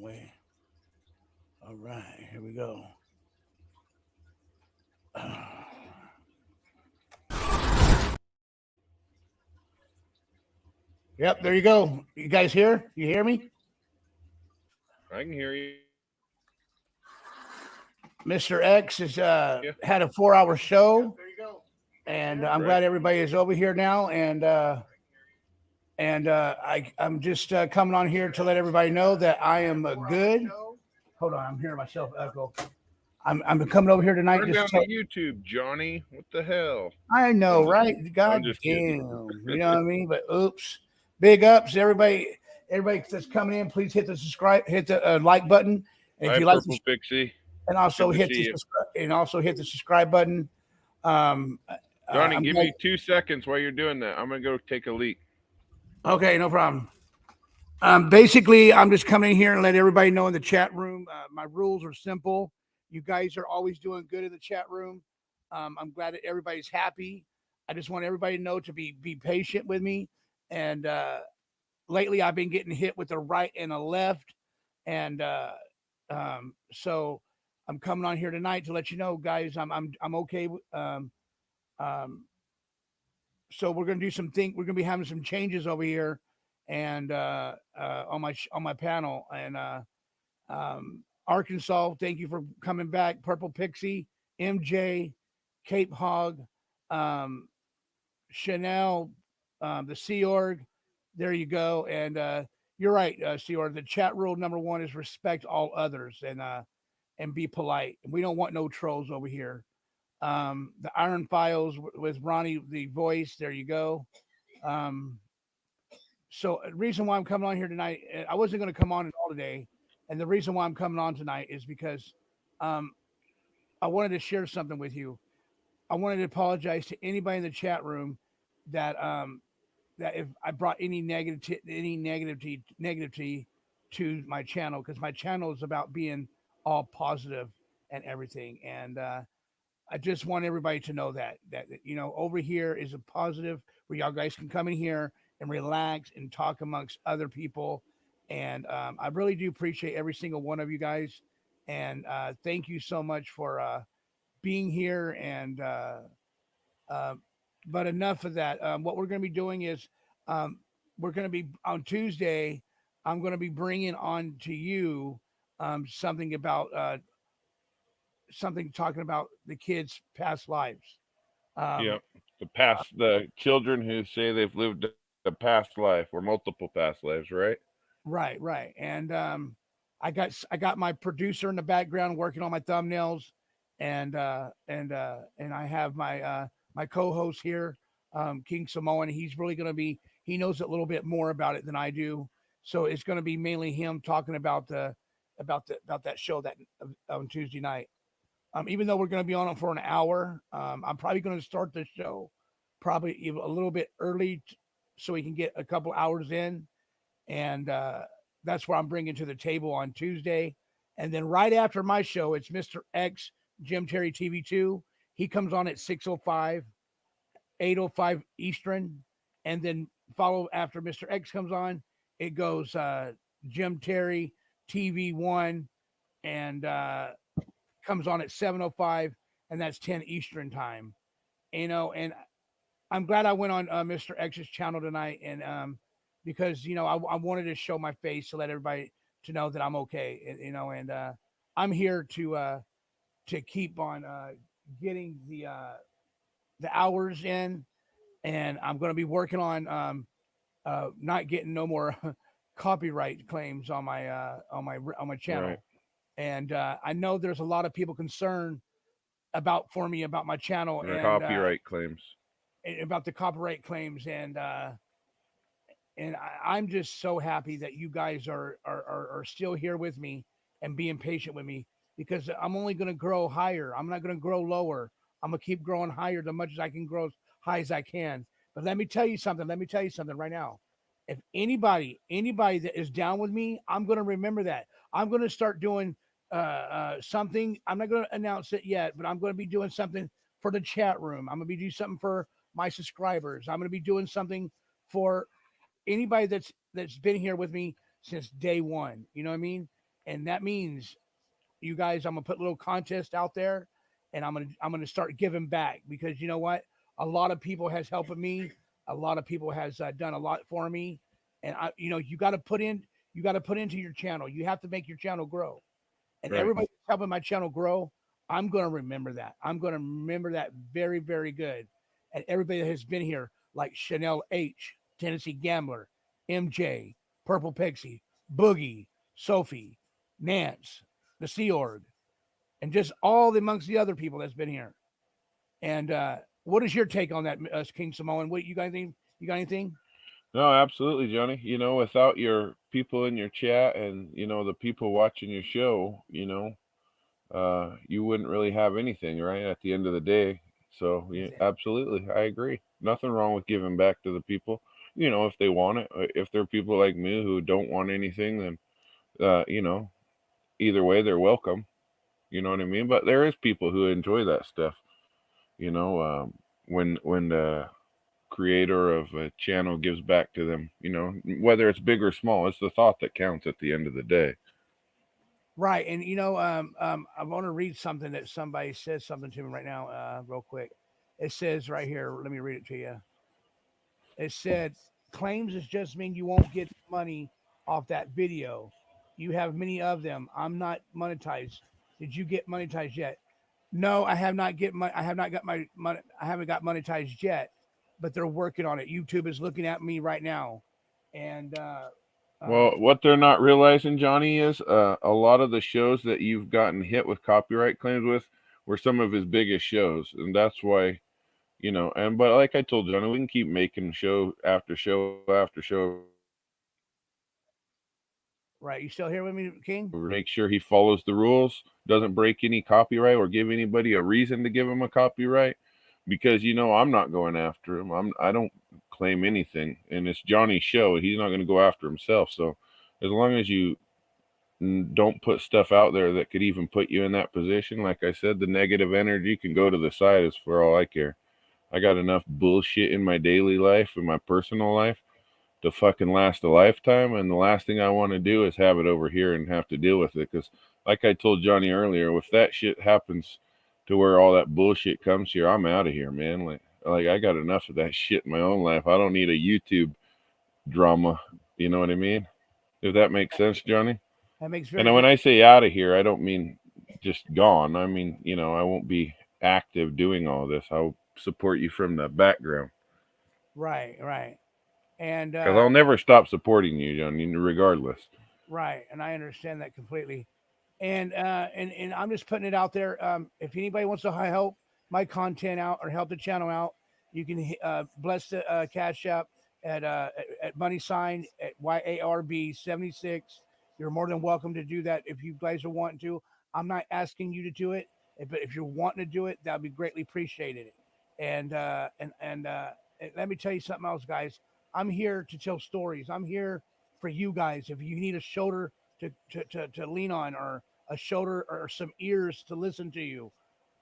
way. All right, here we go. Yep, there you go. You guys here? You hear me? I can hear you. Mr. X has Yeah, had a 4 hour show, and I'm right. glad everybody is over here now. I'm just coming on here to let everybody know that I am good. Hold on, I'm hearing myself echo. I'm coming over here tonight. Turn Just down tell, the YouTube, Johnny. What the hell? I know, I'm just, right? I'm God just kidding. damn, you know what I mean? But oops, big ups, everybody. Everybody that's coming in, please hit the subscribe, hit the like button, and if Hi, you like Purple Pixie. and also Good to hit see the you, subscribe and also hit the subscribe button. Um, Johnny. I'm Give glad, me 2 seconds while you're doing that. I'm gonna go take a leak. okay, no problem. Basically, I'm just coming in here and let everybody know in the chat room. My rules are simple. You guys are always doing good in the chat room. I'm glad that everybody's happy. I just want everybody to know to be patient with me. And lately, I've been getting hit with the right and the left, and so I'm coming on here tonight to let you know, guys. I'm okay. Um, so we're gonna do some thing. We're gonna be having some changes over here, and on my panel. And Arkansas, thank you for coming back. Purple Pixie, MJ, Cape Hog, um, Chanel, the Sea Org. There you go. And you're right, Sea Org. The chat rule number one is respect all others and be polite. We don't want no trolls over here. The Iron Files with Ronnie, the voice. There you go. Um, so the reason why I'm coming on here tonight, I wasn't going to come on at all today, and the reason why I'm coming on tonight is because um, I wanted to share something with you. I wanted to apologize to anybody in the chat room that that if I brought any negativity to my channel, because my channel is about being all positive and everything. And I just want everybody to know that over here is a positive where y'all guys can come in here and relax and talk amongst other people. And I really do appreciate every single one of you guys. And thank you so much for being here. And uh, but enough of that. What we're going to be doing is um, we're going to be on Tuesday. I'm going to be bringing on to you something about something talking about the kids' past lives. Yeah, Um, the children who say they've lived a past life or multiple past lives, right? right, right, and I got my producer in the background working on my thumbnails, and I have my co-host here, King Samoan. He's really going to be he knows a little bit more about it than I do, so it's going to be mainly him talking about about that show that on Tuesday night. Even though we're going to be on it for an hour, I'm probably going to start the show probably a little bit early so we can get a couple hours in. And that's where I'm bringing to the table on Tuesday. And then right after my show, it's Mr. X, Jim Terry TV2. He comes on at 6:05, 8:05 Eastern. And then follow after Mr. X comes on, it goes Jim Terry TV1 and comes on at 7:05, and that's 10 Eastern time. And I'm glad I went on Mr. X's channel tonight, and because I wanted to show my face to let everybody to know that I'm okay, and I'm here to keep on getting the hours in, and I'm going to be working on not getting no more copyright claims on my Right. channel. And I know there's a lot of people concerned about for me about my channel Or copyright claims. and about the copyright claims and I'm just so happy that you guys are still here with me and being patient with me because I'm only going to grow higher. I'm not going to grow lower. I'm going to keep growing higher as much as I can grow as high as I can. But let me tell you something. Let me tell you something right now. If anybody that is down with me, I'm going to remember that. I'm going to start doing something. I'm not going to announce it yet, but I'm going to be doing something for the chat room. I'm going to be doing something for my subscribers. I'm going to be doing something for anybody that's been here with me since day one. You know what I mean? and that means you guys, I'm gonna put a little contest out there, and I'm gonna start giving back because you know what? A lot of people has helping me. A lot of people has done a lot for me, and you got to put in, you got to put into your channel. You have to make your channel grow, and Right. everybody that's helping my channel grow, I'm gonna remember that. I'm gonna remember that very, very good. And everybody that has been here, like Chanel H, Tennessee Gambler, MJ, Purple Pixie, Boogie, Sophie, Nance, the Sea Org, and just all amongst the other people that's been here. And what is your take on that, King Samoan? What you got anything? You got anything? No, absolutely, Johnny. Without your people in your chat and the people watching your show, you wouldn't really have anything, right? At the end of the day. So, yeah, Exactly. absolutely, I agree. Nothing wrong with giving back to the people. If they want it. If they're people like me who don't want anything, then uh, you know, either way, they're welcome. You know what I mean? But there is people who enjoy that stuff. You know, when the creator of a channel gives back to them, whether it's big or small, it's the thought that counts at the end of the day. Right. And I want to read something that somebody says something to me right now, real quick. It says right here. Let me read it to you. It said claims is just mean you won't get money off that video. You have many of them. I'm not monetized. Did you get monetized yet? No, I have not get my I have not got my money. I haven't got monetized yet, but they're working on it. YouTube is looking at me right now, and Well, um, what they're not realizing, Johnny, is a lot of the shows that you've gotten hit with copyright claims with were some of his biggest shows, and that's why And but like I told Johnny, we can keep making show after show after show after show to make sure he follows the rules, right. You still here with me, King? doesn't break any copyright or give anybody a reason to give him a copyright. Because I'm not going after him. I don't claim anything, and it's Johnny's show. He's not going to go after himself. So as long as you don't put stuff out there that could even put you in that position, like I said, the negative energy can go to the side as for all I care. I got enough bullshit in my daily life and my personal life to fucking last a lifetime. And the last thing I want to do is have it over here and have to deal with it. Because, like I told Johnny earlier, if that shit happens to where all that bullshit comes here, I'm out of here, man. Like I got enough of that shit in my own life. I don't need a YouTube drama. You know what I mean? If that makes sense, Johnny. That makes very And when good. I say out of here, I don't mean just gone. I mean, I won't be active doing all this. I'll support you from the background Right, right, and because I'll never stop supporting you, Johnny, regardless. right, and I understand that completely. And I'm just putting it out there. If anybody wants to help my content out or help the channel out, you can bless the Cash App at money sign at YARB 76. You're more than welcome to do that if you guys are wanting to. I'm not asking you to do it, but if you're wanting to do it, that would be greatly appreciated. And let me tell you something else, guys. I'm here to tell stories. I'm here for you guys. If you need a shoulder to lean on or a shoulder or some ears to listen to you.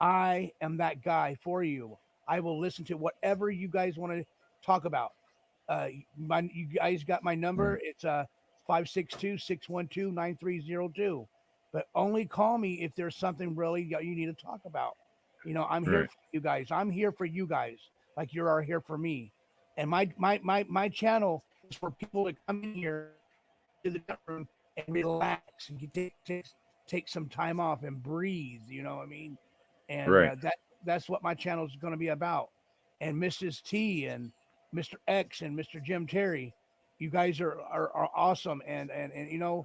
I am that guy for you. I will listen to whatever you guys want to talk about. You guys got my number. Right, It's 562-612-9302. But only call me if there's something really you need to talk about. I'm here right, for you guys. I'm here for you guys, like you are here for me. And my channel is for people to come in here to the chat room and relax and take some time off and breathe. You know what I mean? And right, that's what my channel is going to be about. And Mrs. T and Mr. X and Mr. Jim Terry, you guys are awesome. I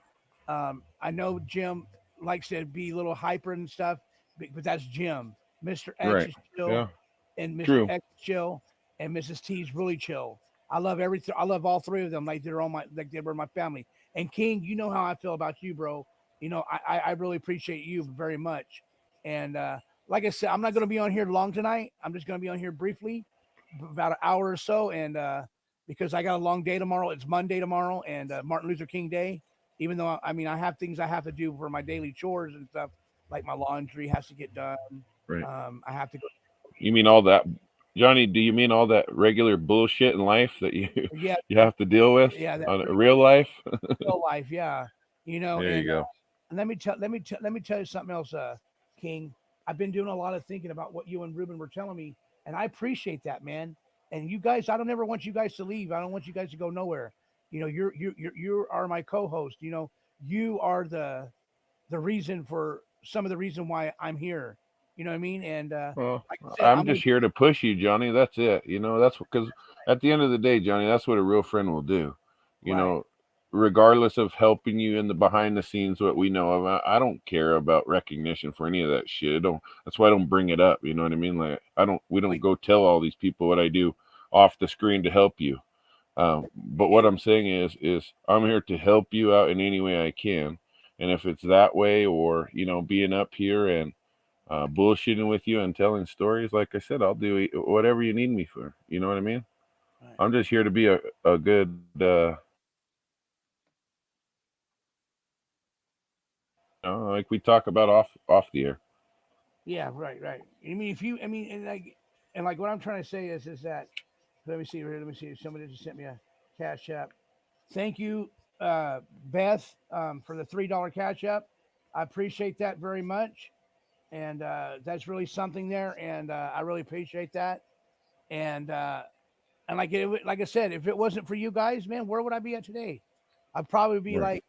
know Jim likes to be a little hyper and stuff, but that's Jim. Mr. X right. is chill, Yeah, and Mr. true. X is chill, and Mrs. T is really chill. I love everything. I love all three of them like they're on my like they were my family. And King, you know how I feel about you, bro. I really appreciate you very much. And like I said, I'm not going to be on here long tonight. I'm just going to be on here briefly, about an hour or so. And because I got a long day tomorrow, it's Monday tomorrow, and Martin Luther King Day. Even though I mean I have things I have to do for my daily chores and stuff, like my laundry has to get done. Right. I have to go. You mean all that, Johnny? Do you mean all that regular bullshit in life that you Yeah, you have to deal with yeah, that on real life? real life, yeah. There And you go. And let me tell you something else, King. I've been doing a lot of thinking about what you and Ruben were telling me, and I appreciate that, man. And you guys, I don't ever want you guys to leave. I don't want you guys to go nowhere. You know, you are my co-host. You know, you are the reason for some of the reason why I'm here. You know what I mean? And Well, like I said, I'm I'm gonna just here to push you, Johnny. That's it. That's because at the end of the day, Johnny, that's what a real friend will do. You right. know, regardless of helping you in the behind the scenes, what we know of, I don't care about recognition for any of that shit. I don't. That's why I don't bring it up. You know what I mean? Like I don't. We don't Wait, go tell all these people what I do off the screen to help you. But what and I'm saying is I'm here to help you out in any way I can, and if it's that way or being up here and bullshitting with you and telling stories, like I said, I'll do whatever you need me for. You know what I mean? right. I'm just here to be a good, like we talk about off the air. Yeah, right, right. I mean, if you, I mean, and like what I'm trying to say is that let me see here. Let me see. Somebody just sent me a cash app. Thank you, Beth, for the $3 cash app. I appreciate that very much, and that's really something there, and I really appreciate that. And like I said, if it wasn't for you guys, man, where would I be at today? I'd probably be Right.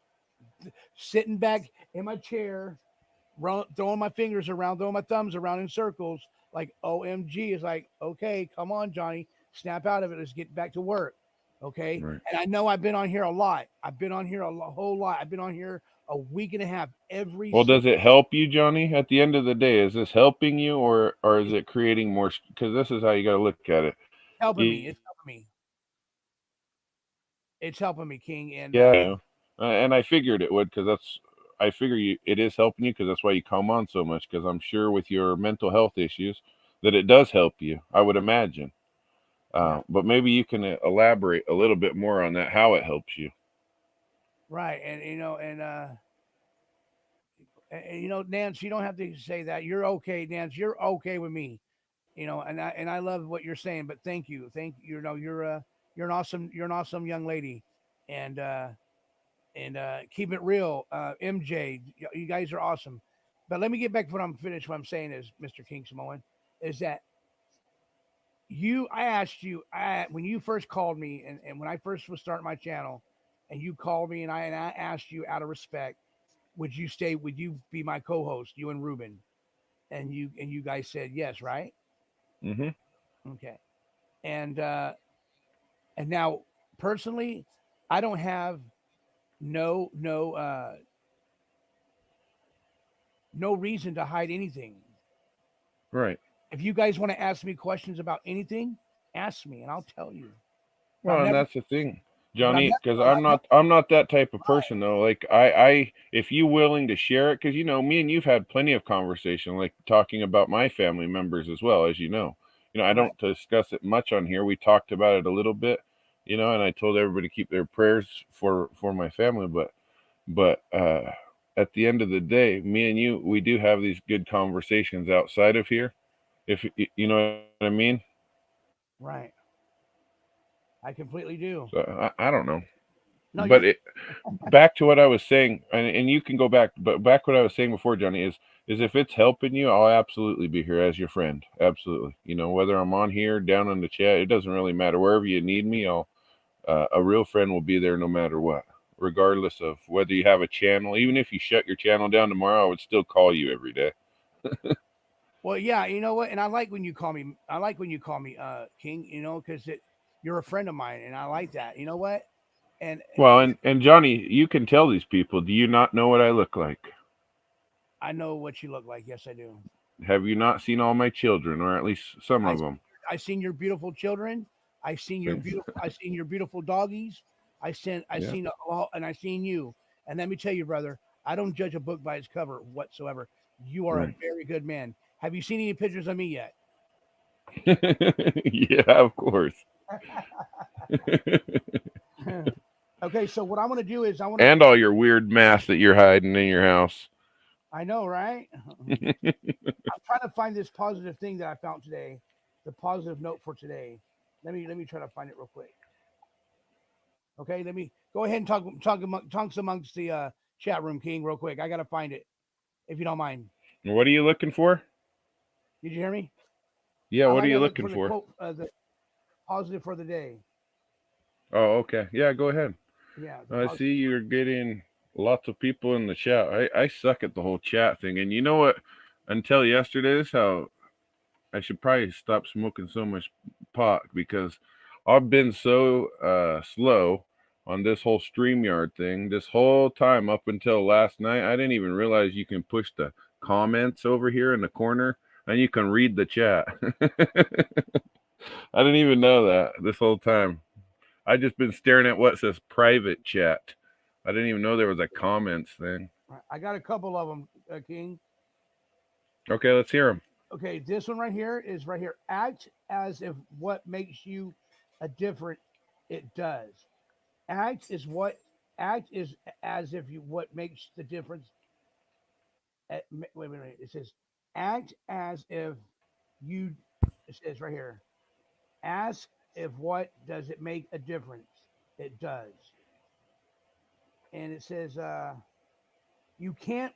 like sitting back in my chair, throwing my fingers around, throwing my thumbs around in circles, like OMG is like, okay, come on, Johnny, snap out of it. Let's get back to work. Okay. Right. And I know I've been on here a lot. I've been on here whole lot. I've been on here a week and a half every Well, single does it help you, Johnny? At the end of the day, is this helping you, or is it's it creating more? Because this is how you got to look at it. helping me. Yeah, It's helping me. It's helping me, King. And and I figured it would because I figure it is helping you because that's why you come on so much. Because I'm sure with your mental health issues that it does help you. I would imagine. yeah, But maybe you can elaborate a little bit more on that, how it helps you. right. And Nance, you don't have to say that. You're okay, Nance. You're okay with me. And I love what you're saying. But thank you. You know, you're an awesome young lady, and keep it real, MJ. You guys are awesome. But let me get back to what I'm finished. What I'm saying is, Mr. King Samoan, is that I asked you, when you first called me, and when I first was starting my channel, and you called me, and I asked you out of respect, would you be my co-host, you and Ruben, and you guys said yes, right? Hmm. Okay. And now personally, I don't have no no no reason to hide anything. Right. If you guys want to ask me questions about anything, ask me and I'll tell you. But I'm Well, and never that's the thing, but I'm Johnny, never because gonna lie. I'm not that type of person though. Like if you willing to share it, because me and you've had plenty of conversation, like talking about my family members as well, as you know. I Right, don't discuss it much on here. We talked about it a little bit, and I told everybody to keep their prayers for my family, but at the end of the day, me and you, we do have these good conversations outside of here. If you know what I mean. right. I completely do. So I don't know. No, But you're back to what I was saying, and you can go back, but back what I was saying before, Johnny, is if it's helping you, I'll absolutely be here as your friend. Absolutely. Whether I'm on here, down in the chat, it doesn't really matter. Wherever you need me, a real friend will be there no matter what, regardless of whether you have a channel. Even if you shut your channel down tomorrow, I would still call you every day. well, yeah. You know what? And I like when you call me. I like when you call me King. Because you're a friend of mine, and I like that. You know what? And Well, and Johnny, you can tell these people, do you not know what I look like? I know what you look like. Yes, I do. Have you not seen all my children, or at least some I of them? I seen your beautiful children. I seen your beautiful doggies. I Yeah. seen all, and I seen you. And let me tell you, brother, I don't judge a book by its cover whatsoever. You are a Right. very good man. Have you seen any pictures of me yet? Yeah, of course. Okay, so what I want to do is And all your weird masks that you're hiding in your house. I know, right? I'm trying to find this positive thing that I found today, the positive note for today. Let me try to find it real quick. Okay, let me go ahead and talk amongst the chat room, King, real quick. I gotta find it if you don't mind. What are you looking for? Did you hear me? Yeah, I what are you gotta look looking for the for? quote, the positive for the day. Oh, okay. Yeah, go ahead. Yeah, the I positive. see you're getting lots of people in the chat. I suck at the whole chat thing. And you know what? Until yesterday, this is how I should probably stop smoking so much pot because I've been so slow on this whole StreamYard thing this whole time up until last night. I didn't even realize you can push the comments over here in the corner and you can read the chat. I didn't even know that this whole time. I just been staring at what says private chat. I didn't even know there was a comments thing. I got a couple of them, King. Okay, let's hear them. Okay, this one right here is right here. Act as if what makes you a different it does. Act is what act is as if you what makes the difference. Wait. It says act as if you. It says right here. Ask if what does it make a difference? It does. And it says you can't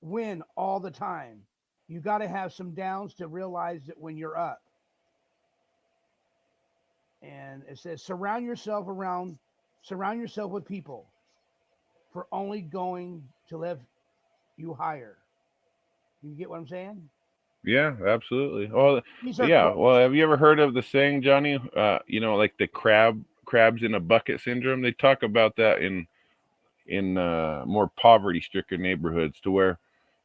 win all the time. You got to have some downs to realize that when you're up. And it says surround yourself with people for only going to lift you higher. You get what I'm saying? Yeah, absolutely. Oh, These are yeah. quote. Well, have you ever heard of the saying, Johnny? Like the crabs in a bucket syndrome. They talk about that in more poverty-stricken neighborhoods, to where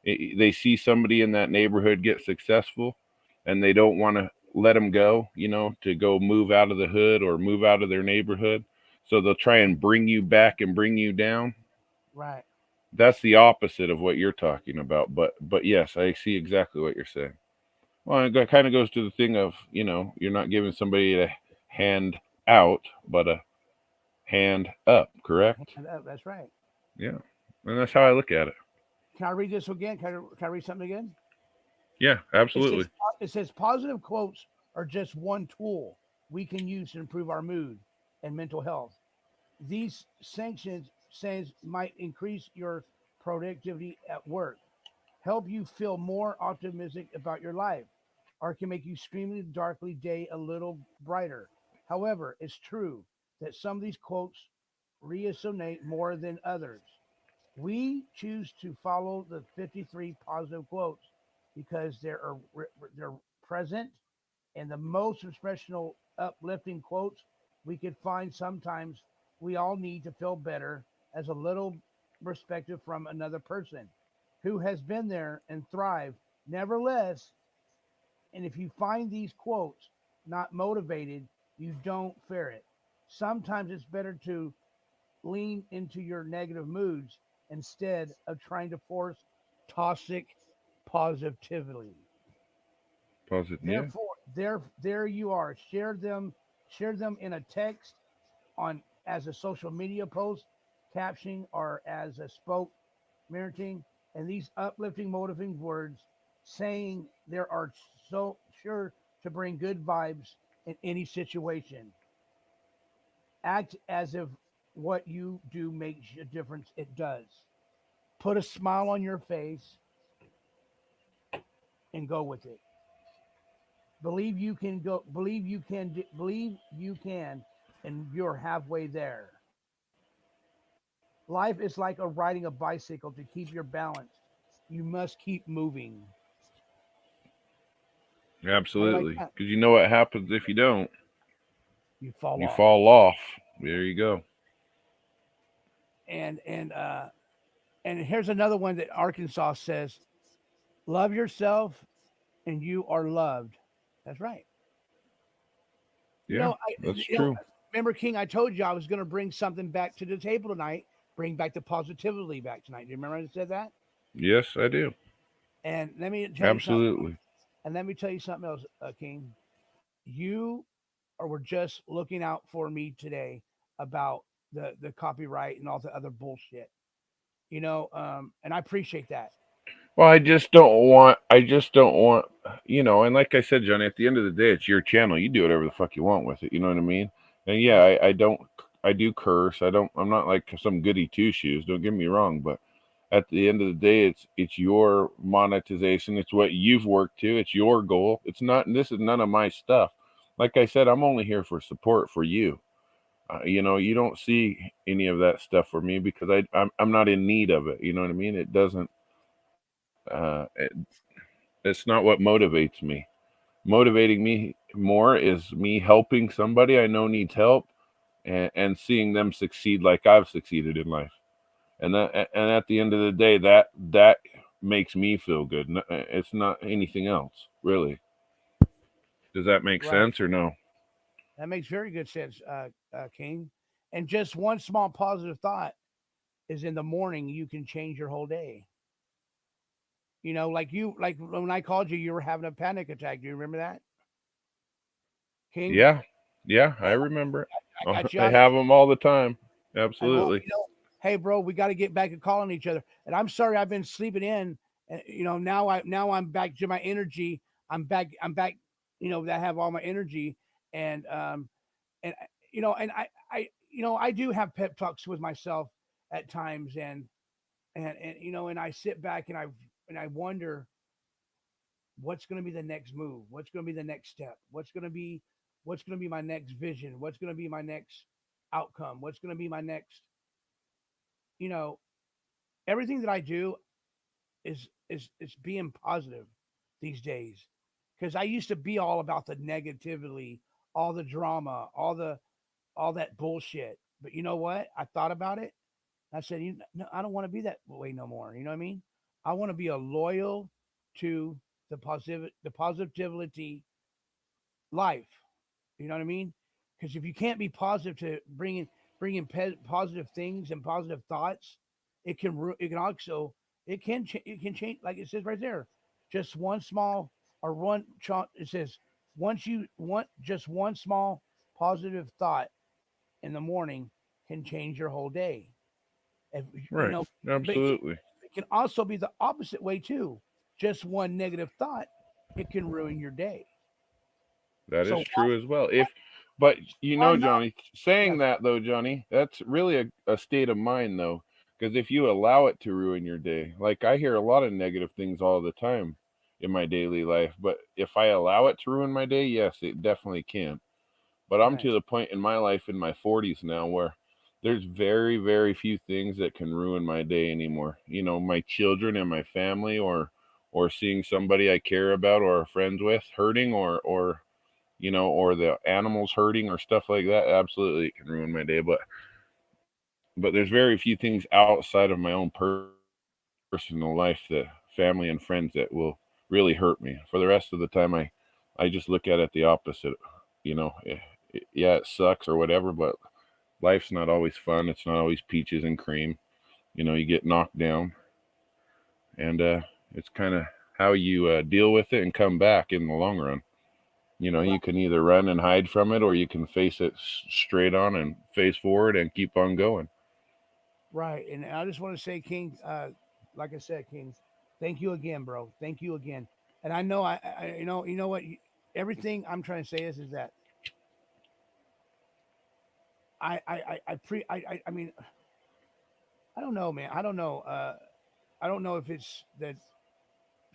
they see somebody in that neighborhood get successful, and they don't want to let them go. To go move out of the hood or move out of their neighborhood. So they'll try and bring you back and bring you down. Right. That's the opposite of what you're talking about. But yes, I see exactly what you're saying. Well, it kind of goes to the thing of, you're not giving somebody a hand out, but a hand up, correct? That's right. Yeah. And that's how Now, I look at it. can I read this again? Can I read something again? Yeah, It says absolutely. it says positive quotes are just one tool we can use to improve our mood and mental health. These sanctions says might increase your productivity at work, help you feel more optimistic about your life, or can make you extremely darkly day a little brighter. However, it's true that some of these quotes resonate more than others. We choose to follow the 53 positive quotes because they're present and the most inspirational, uplifting quotes we could find. Sometimes we all need to feel better as a little perspective from another person who has been there and thrived. Nevertheless, and if you find these quotes not motivated, you don't fear it. Sometimes it's better to lean into your negative moods instead of trying to force toxic positivity. Positive. Yeah. Therefore, there you are. Share them in a text on as a social media post, captioning or as a spoke meriting, and these uplifting, motivating words saying there are so sure to bring good vibes in any situation. Act as if what you do makes a difference. It does. Put a smile on your face and go with it. Believe you can go. Believe you can, and you're halfway there. Life is like riding a bicycle. To keep your balance, you must keep moving. How you like Absolutely. that? Because you know what happens if you don't. You fall You off. fall off. There you go. And and uh and here's another one that Arkansas says: love yourself, and you are loved. That's right. You Yeah, know, I that's you know, true. remember King, I told you I was going to bring something back to the table tonight, bring back the positivity back tonight. Do you remember I said that? Yes, I do. And let me tell you something. Absolutely. And let me tell you something else, King. You or were just looking out for me today about the copyright and all the other bullshit. And I appreciate that. Well, I just don't want, and like I said, Johnny, at the end of the day, it's your channel. You do whatever the fuck you want with it. You know what I mean? And yeah, Right. I do curse. I'm not like some goody two shoes. Don't get me wrong, but At the end of the day, it's your monetization. It's what you've worked to. It's your goal. It's not. This is none of my stuff. Like I said, I'm only here for support for you. You don't see any of that stuff for me because I'm not in need of it. You know what I mean? It doesn't. It's not what motivates me. Motivating me more is me helping somebody I know needs help, and seeing them succeed like I've succeeded in life. And at the end of the day, that makes me feel good. It's not anything else, really. Does that make Right. sense or no? That makes very good sense, King. And just one small positive thought is in the morning, you can change your whole day. Like when I called you, you were having a panic attack. Do you remember that, King? Yeah, yeah, I I, remember it. I got you I on. have them all the time. Well, Absolutely. hey, bro, we got to get back to calling each other. And I'm sorry, I've been sleeping in. And now I'm back to my energy. I'm back. That have all my energy. And and and I do have pep talks with myself at times, and I sit back and I wonder what's going to be the next move, what's going to be the next step, what's going to be my next vision, what's going to be my next outcome, what's going to be my next, you know, everything that I do is being positive these days, because I used to be all about the negativity, all the drama, all that bullshit. But you know what? I thought about it. I said, no, I don't want to be that way no more. You know what I mean? I want to be a loyal to the positivity life. You know what I mean? Because if you can't be positive to positive things and positive thoughts, it can also it can change, like it says right there. Just one small or one it says once you want just one small positive thought in the morning can change your whole day. If, you Right. know, but Absolutely. it can also be the opposite way too. Just one negative thought, it can ruin your day. That is So why true as well. why, But why not? Johnny, Yeah, saying that though, Johnny, that's really a state of mind though, because if you allow it to ruin your day, like I hear a lot of negative things all the time in my daily life, but if I allow it to ruin my day, yes, it definitely can. But I'm right, to the point in my life in my 40s now where there's very, very few things that can ruin my day anymore. My children and my family, or seeing somebody I care about or are friends with hurting, or the animals hurting or stuff like that. Absolutely, it can ruin my day. But there's very few things outside of my own personal life, that family and friends, that will really hurt me. For the rest of the time, I just look at it the opposite. Yeah, it sucks or whatever, but life's not always fun. It's not always peaches and cream. You get knocked down, and it's kind of how you deal with it and come back in the long run. right, You can either run and hide from it, or you can face it straight on and face forward and keep on going. right. And I just want to say, King, like I said, King, thank you again, bro. Thank you again. And I know you know what, everything I'm trying to say is that I mean, I don't know, man. I don't know. I don't know if it's that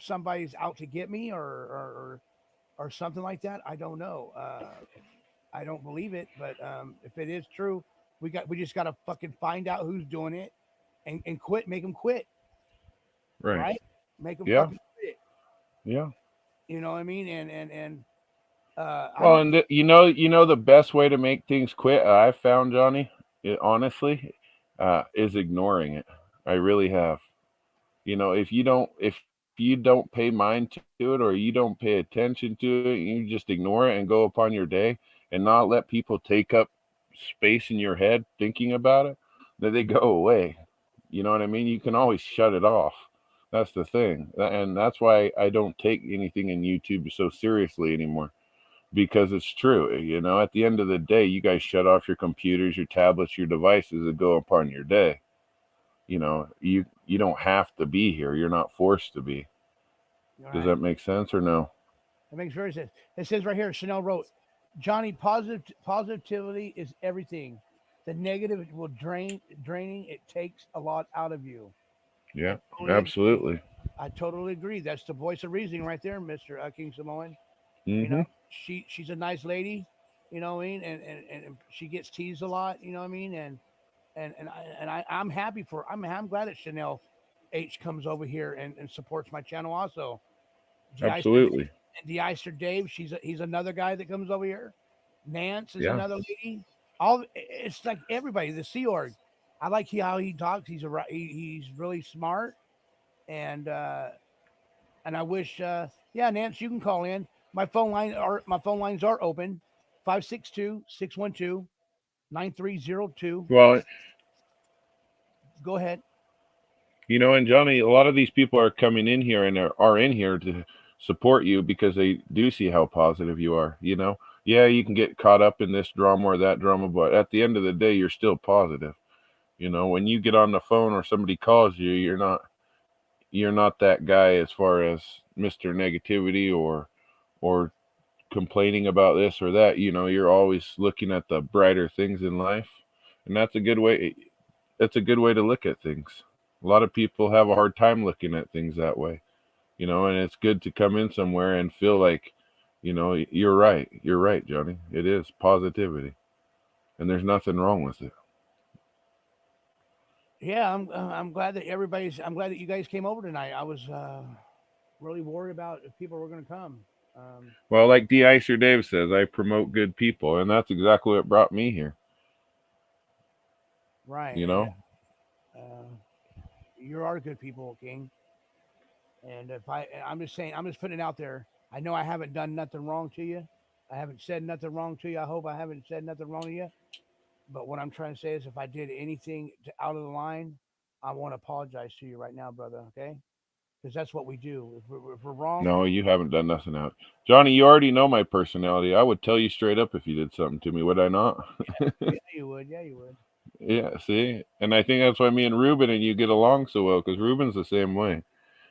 somebody's out to get me or something like that. I don't know. I don't believe it, but if it is true, we just got to fucking find out who's doing it and quit. Make them quit, Right. right? Make them Yeah. fucking quit. Yeah. You know what I mean? And I Well, don't. and the best way to make things quit, I've found, Johnny, honestly, is ignoring it. I really have. If you don't pay mind to it, or you don't pay attention to it, you just ignore it and go upon your day, and not let people take up space in your head thinking about it, then they go away. You know what I mean? You can always shut it off. That's the thing. And that's why I don't take anything in YouTube so seriously anymore, because it's true. At the end of the day, you guys shut off your computers, your tablets, your devices that go upon your day. You don't have to be here. You're not forced to be. All Does right. that make sense or no? It makes very sense. It says right here, Chanel wrote, Johnny, positivity is everything. The negative will draining. It takes a lot out of you. Yeah, I totally agree. absolutely. I totally agree. That's the voice of reason right there, Mister King Samoan. You know, Mm-hmm. she's a nice lady. You know what I mean? And she gets teased a lot. You know what I mean? I'm happy for. I'm glad that Chanel H comes over here and supports my channel also. Absolutely. De-icer Dave, he's another guy that comes over here. Nance is Yeah. another lady. It's like everybody. The Sea Org. I like how he talks. He's really smart, and uh, and I wish, yeah, Nance, you can call in. My phone lines are open. 562-612-9302. Well, Go ahead. and Johnny, a lot of these people are coming in here and are in here to support you because they do see how positive you are. Yeah, you can get caught up in this drama or that drama, but at the end of the day, you're still positive. When you get on the phone or somebody calls you, you're not that guy as far as Mr. Negativity or complaining about this or that. You're always looking at the brighter things in life, and that's a good way to look at things. A lot of people have a hard time looking at things that way, and it's good to come in somewhere and feel like, you're right, Johnny. It is positivity, and there's nothing wrong with it. Yeah, I'm glad that everybody's. I'm glad that you guys came over tonight. I was really worried about if people were going to come. Um, Well, like De-icer Dave says, I promote good people, and that's exactly what brought me here. right, You and know? uh, you are good people, King. And I'm just saying, I'm just putting it out there. I know I haven't done nothing wrong to you. I haven't said nothing wrong to you. I hope I haven't said nothing wrong to you. But what I'm trying to say is, if I did anything out of the line, I want to apologize to you right now, brother. Okay? Because that's what we do. If we're wrong, No, you haven't done nothing out. Johnny, you already know my personality. I would tell you straight up if you did something to me, would I not? yeah, you would. Yeah, you would. Yeah, see? And I think that's why me and Ruben and you get along so well, because Ruben's the same way.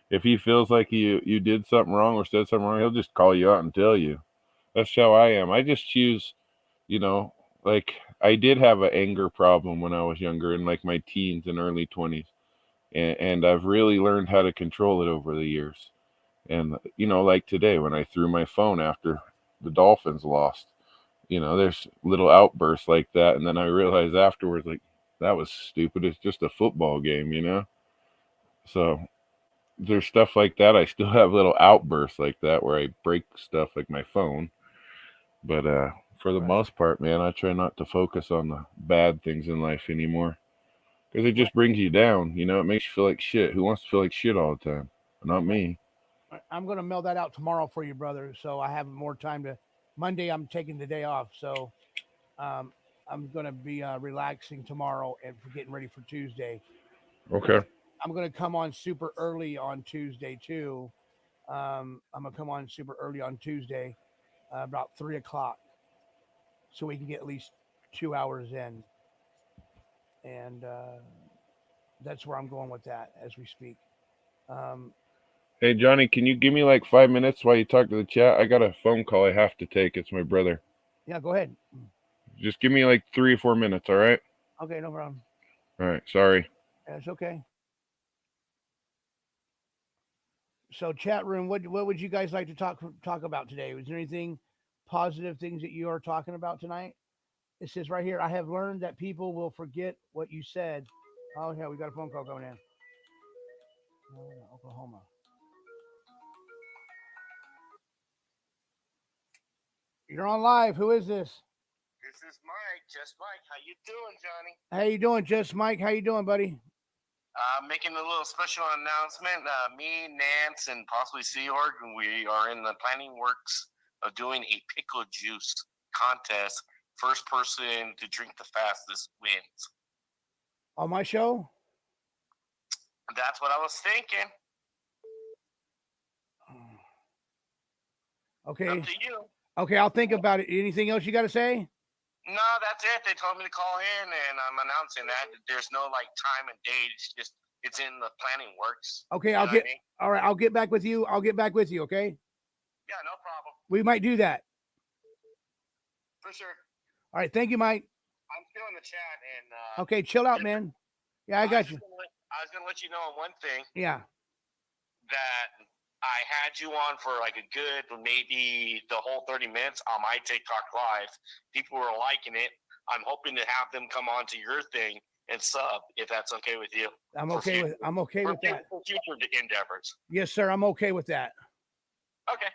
If he feels like you did something wrong or said something wrong, he'll just call you out and tell you. That's how I am. I just choose, you know, like I did have an anger problem when I was younger in like my teens and early 20s. And I've really learned how to control it over the years. And, like today when I threw my phone after the Dolphins lost, there's little outbursts like that. And then I realized afterwards, like, that was stupid. It's just a football game. So there's stuff like that. I still have little outbursts like that where I break stuff like my phone. But for the Right. most part, man, I try not to focus on the bad things in life anymore because it Right. just brings you down. It makes you feel like shit. Who wants to feel like shit all the time? Not Right. me. I'm gonna mail that out tomorrow for you, brother. So I have more time to. Monday, I'm taking the day off, so um, I'm gonna be relaxing tomorrow and for getting ready for Tuesday. Okay. I'm gonna come on super early on Tuesday too. I'm gonna come on super early on Tuesday, about 3 o'clock, so we can get at least 2 hours in, and that's where I'm going with that as we speak. Um, Hey, Johnny, can you give me like 5 minutes while you talk to the chat? I got a phone call I have to take. It's my brother. yeah, go ahead. Just give me like 3 or 4 minutes, all right? Okay, no problem. All right. Sorry. That's okay. So, chat room, what would you guys like to talk about today? Was there anything positive things that you are talking about tonight? It says right here, I have learned that people will forget what you said. Oh, yeah, we got a phone call coming in. Oklahoma. You're on live. Who is this? This is Mike, just Mike. How you doing, Johnny? How you doing, Just Mike? How you doing, buddy? Making a little special announcement. Me, Nance, and possibly Sea Org, we are in the planning works of doing a pickle juice contest. First person to drink the fastest wins. On my show? That's what I was thinking. Okay. Up to you. Okay, I'll think about it. Anything else you got to say? No, that's it. They told me to call in, and I'm announcing that. There's no like time and date. It's in the planning works. Okay, all right, I'll get back with you. I'll get back with you, okay? Yeah, no problem. We might do that. For sure. All right, thank you, Mike. I'm still in the chat and okay, chill out, man. Yeah, I got you. I was gonna let you know one thing Yeah. that I had you on for like a good maybe the whole 30 minutes on my TikTok live. People were liking it. I'm hoping to have them come on to your thing and sub if that's okay with you. I'm okay with that. For future endeavors. Yes, sir. I'm okay with that. Okay,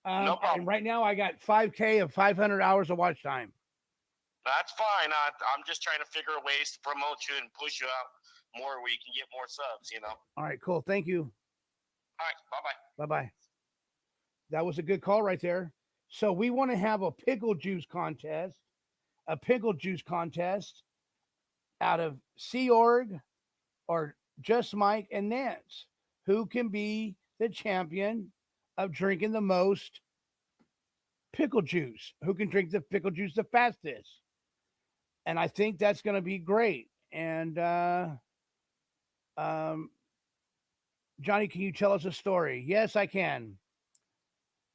no problem. And right now I got 5K of 500 hours of watch time. That's fine. I'm just trying to figure ways to promote you and push you out more where you can get more subs, you know. All right, cool. Thank you. All right, bye-bye. Bye-bye. That was a good call right there. So we want to have a pickle juice contest, out of Sea Org or Just Mike and Nance. Who can be the champion of drinking the most pickle juice? Who can drink the pickle juice the fastest? And I think that's going to be great. And um, Johnny, can you tell us a story? Yes, I can.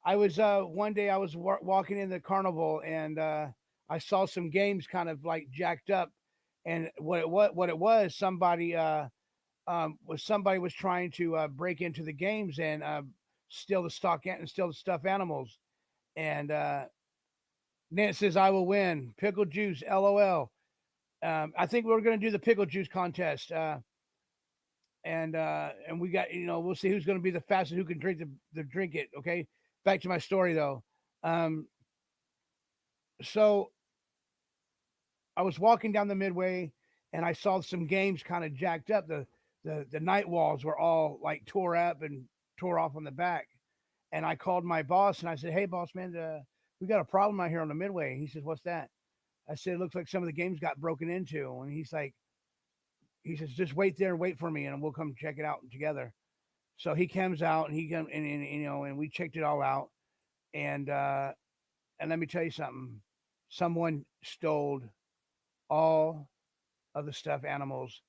I was one day I was walking in the carnival and I saw some games kind of like jacked up, and what it was somebody was trying to break into the games and steal the stock and steal the stuffed animals, and Nance says I will win pickle juice, LOL. I think we're going to do the pickle juice contest. And we got, we'll see who's going to be the fastest who can drink the drink it. Okay, back to my story though. So I was walking down the midway and I saw some games kind of jacked up. The night walls were all like tore up and tore off on the back. And I called my boss and I said, "Hey, boss man, we got a problem out here on the midway." He says, "What's that?" I said, "It looks like some of the games got broken into." And he says, "Just wait there and wait for me, and we'll come check it out together." So he comes out and he comes and we checked it all out. And and let me tell you something. Someone stole all of the stuffed animals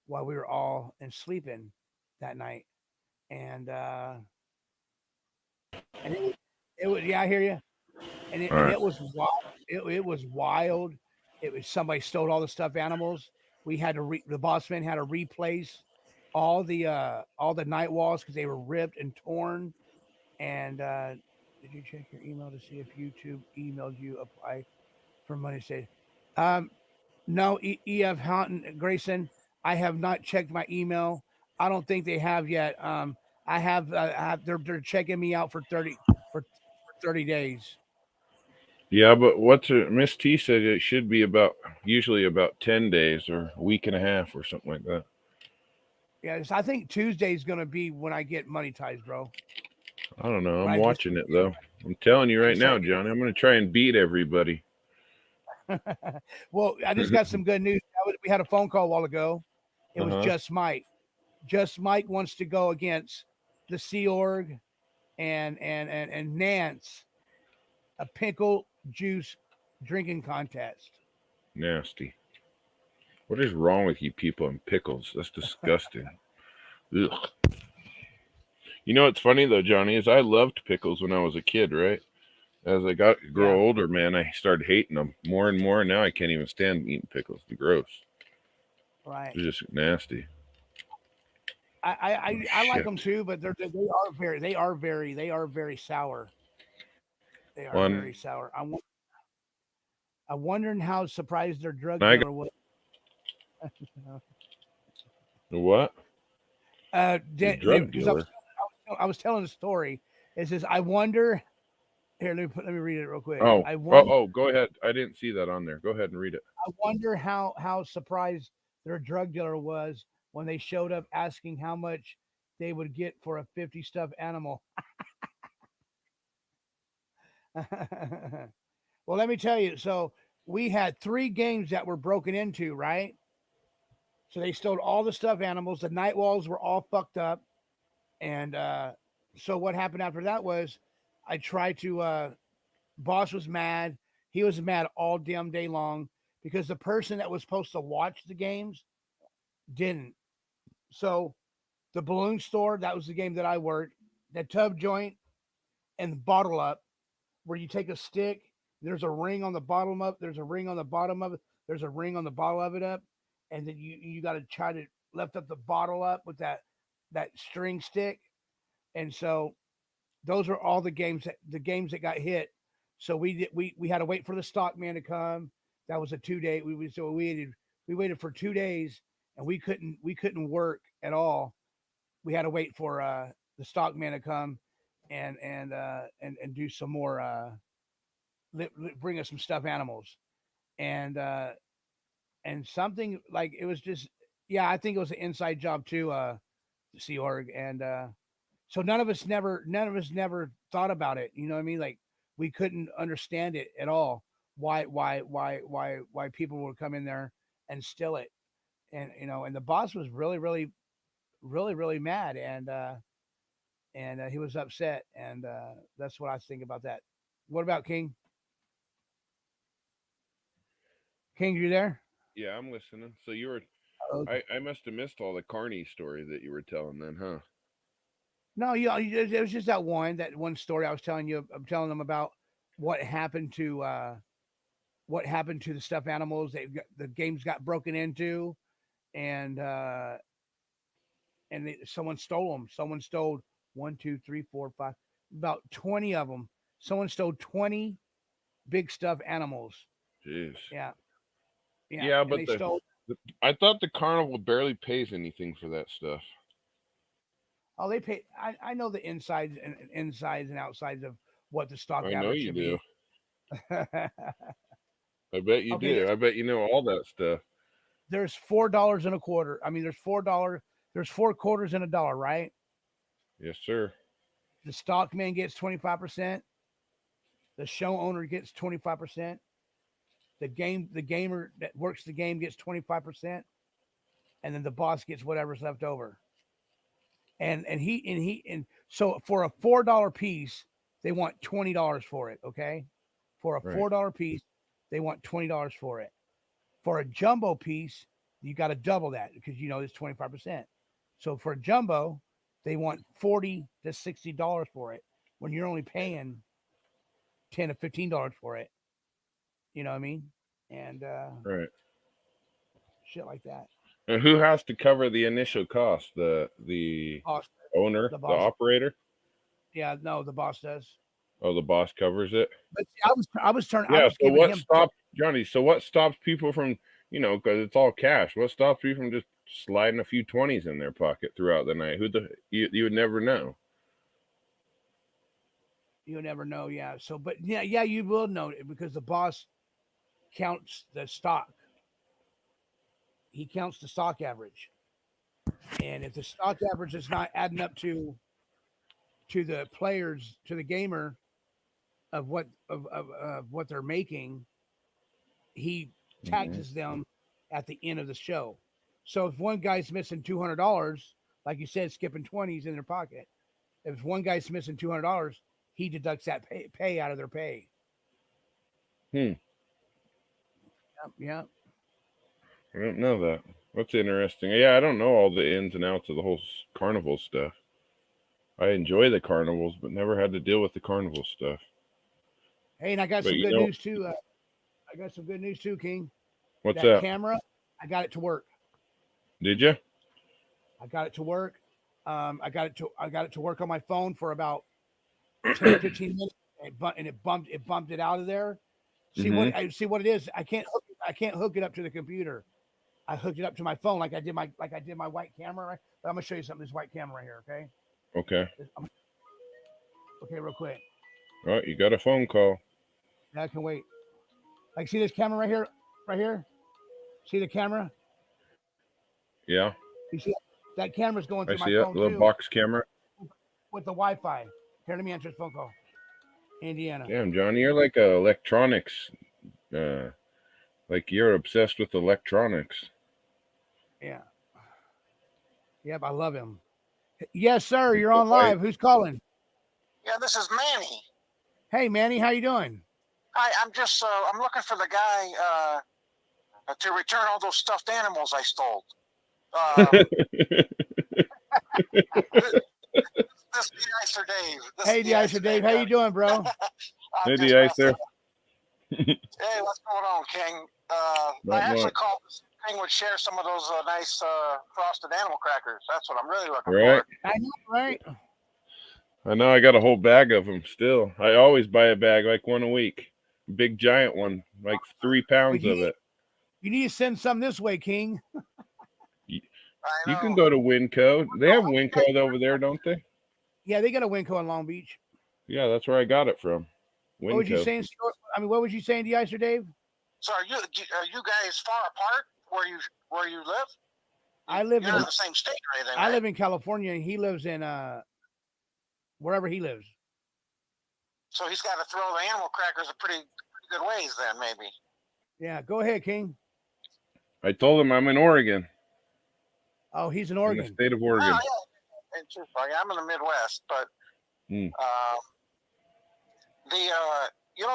while we were all in sleeping that night. And it was yeah, I hear you. All And right. it was wild. It was wild. It was somebody stole all the stuffed animals. We had to the boss man had to replace all the night walls because they were ripped and torn. And did you check your email to see if YouTube emailed you apply for money? Say, um, no, EF Grayson. I have not checked my email. I don't think they have yet. They're checking me out for 30 days. Yeah, but what's it? Miss T said it should be usually about 10 days or a week and a half or something like that. Yes, I think Tuesday is gonna be when I get monetized, bro. I don't know. When I'm I just watching it though. I'm telling you I right just now, start. Johnny. I'm going to try and beat everybody. Well, I just got some good news. We had a phone call a while ago. It was Uh-huh. just Mike. Just Mike wants to go against the Sea Org and Nance, a pickle juice drinking contest. Nasty. What is wrong with you people and pickles? That's disgusting. Ugh. You know what's funny though, Johnny, is I loved pickles when I was a kid, right? As I got grow Yeah, older, man, I started hating them more and more. And now I can't even stand eating pickles. They're gross. right. They're just nasty. Oh I like shit. them too, but they are very sour. They are One. very sour. I'm wondering how surprised their drug I got dealer was. what? The drug Because dealer. I was telling a story. It says, "I wonder." Here, let me read it real quick. Oh, oh, oh. Go ahead. I didn't see that on there. Go ahead and read it. I wonder how surprised their drug dealer was when they showed up asking how much they would get for a 50 stuffed animal. Well, let me tell you. So we had 3 games that were broken into, right? So they stole all the stuffed animals. The night walls were all fucked up. And so what happened after that was I tried to boss was mad. He was mad all damn day long because the person that was supposed to watch the games didn't. So the balloon store, that was the game that I worked. The tub joint and the bottle up, where you take a stick, there's a ring on the bottom of, there's a ring on the bottom of it, there's a ring on the bottom of it up, and then you got to try to left up the bottle up with that string stick, and so those are all the games that got hit. So we had to wait for the stock man to come. That was a 2 day. We waited for 2 days, and we couldn't work at all. We had to wait for the stock man to come and do some more bring us some stuffed animals and something like it was just yeah, I think it was an inside job too, Sea Org, and so none of us never thought about it. You know what I mean? Like we couldn't understand it at all. Why people would come in there and steal it, and and the boss was really mad, and he was upset, and that's what I think about that. What about King? King, you there? Yeah, I'm listening. So you were, Okay. I must have missed all the Carney story that you were telling then, huh? No, it was just that one story I was telling you. I'm telling them about what happened to the stuffed animals. The games got broken into, and someone stole them. Someone stole one, two, three, four, five, about 20 of them. Someone stole 20 big stuffed animals. Jeez. Yeah, yeah, Yeah, and but they stole. I thought the carnival barely pays anything for that stuff. Oh, they pay. I know the insides and outsides of what the stock I know average you should do. be. I bet you Okay, do. I bet you know all that stuff. there's $4 and a quarter. I mean, there's $4. There's 4 quarters and a dollar, right? Yes, sir. The stockman gets 25%. The show owner gets 25%. The gamer that works the game gets 25%, and then the boss gets whatever's left over. And so for a $4 piece, they want $20 for it. Okay, for a Right. $4 piece, they want $20 for it. For a jumbo piece, you got to double that because it's 25%. So for a jumbo, they want $40 to $60 for it when you're only paying $10 to $15 for it. You know what I mean? And Right. shit like that. And who has to cover the initial cost? The Boss, owner, the the boss. operator? Yeah, no, the boss does. Oh, the boss covers it. But see, I Yeah. was So giving what him. stops Johnny? So what stops people from, because it's all cash. What stops you from just sliding a few 20s in their pocket throughout the night? You would never know. You'll never know. Yeah. So, but yeah, you will know it because the boss counts the stock. He counts the stock average, and if the stock average is not adding up to the players, to the gamer of what they're making, he Mm-hmm. taxes them at the end of the show. So if one guy's missing $200, like you said, skipping 20s in their pocket, if one guy's missing $200, he deducts that pay out of their pay. Hmm. Yeah. I don't know that. That's interesting. Yeah, I don't know all the ins and outs of the whole carnival stuff. I enjoy the carnivals, but never had to deal with the carnival stuff. Hey, and I got But some good news too. I got some good news too, King. what's That that? camera, I got it to work. Did you? I got it to work. I got it to work on my phone for about 10 or 15 minutes, and it bumped it out of there. Mm-hmm. See what it is. I can't hook it up to the computer. I hooked it up to my phone like I did my white camera. Right? But I'm gonna show you something. This white camera right here. Okay. Okay. Okay, real quick. All right, you got a phone call. Yeah, I can wait. Like, see this camera right here? Right here? See the camera? Yeah, You see that camera's going I through my see it. phone Little too box camera. with the Wi-Fi. Here, let me answer this phone call. Indiana. Damn, Johnny, you're like a electronics. Like you're obsessed with electronics. Yeah. Yep, I love him. Yes, sir. You're on live. Who's calling? Yeah, this is Manny. Hey, Manny, how you doing? Hi, I'm just I'm looking for the guy to return all those stuffed animals I stole. This De-Icer Dave. Hey, De-Icer Dave, how you doing, bro? Hey, De-Icer. Hey, what's going on, King? I Not actually much. called King would share some of those nice frosted animal crackers. That's what I'm really looking Right. for. I know, right? I know. I got a whole bag of them still. I always buy a bag, like one a week. Big giant one, like 3 pounds of it. You need to send some this way, King. You can go to Winco. They have Winco over there, don't they? Yeah, they got a Winco in Long Beach. Yeah, that's where I got it from. Winco. What was you saying? What was you saying, De-Icer Dave? So are you guys far apart where you live? I live You're in in the same state or anything, I right? live in California, and he lives in wherever he lives. So he's got to throw the animal crackers a pretty good ways then, maybe. Yeah, go ahead, King. I told him I'm in Oregon. Oh, he's in In Oregon. the state of Oregon. Oh, yeah. And I'm in the Midwest, but